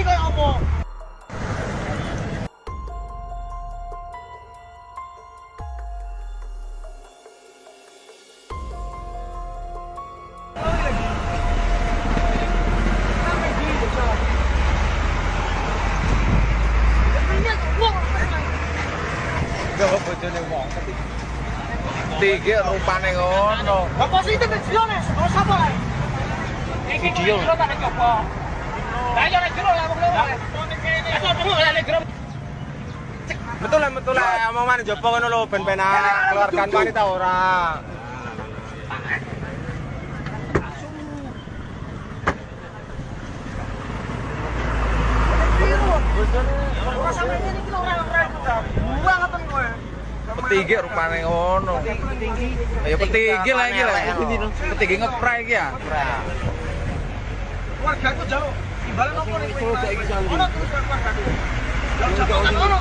Kardani kayak apa? Bojone wong tiga rupane ngono. Bapak sih itu videone, oh sapa ae? Video. Lah yo nek jero lah wong loro. Betul lah omongan jopo ngono lho ben penak keluarkan wanita ora. Ora sampe ngene iki lho ora buang ngoten kowe. Petinggi rupane ngono. Ya petinggi lah iki lah. Petinggi ngepray iki ya. Keluargaku jauh. Imbalan opo nek kowe saiki jan. Ono terus keluargaku. Lah jangan ngono.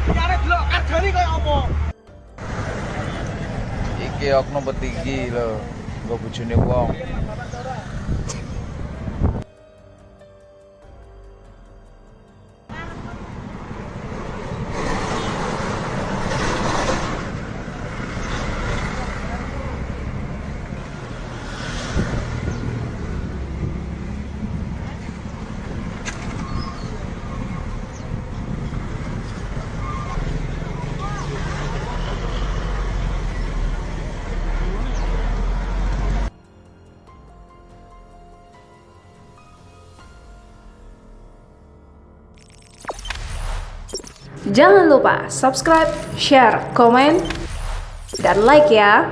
Nyare delok Kardani kayak apa? Iki oknum petinggi lho. Nggo bojone wong. Jangan lupa subscribe, share, komen, dan like ya.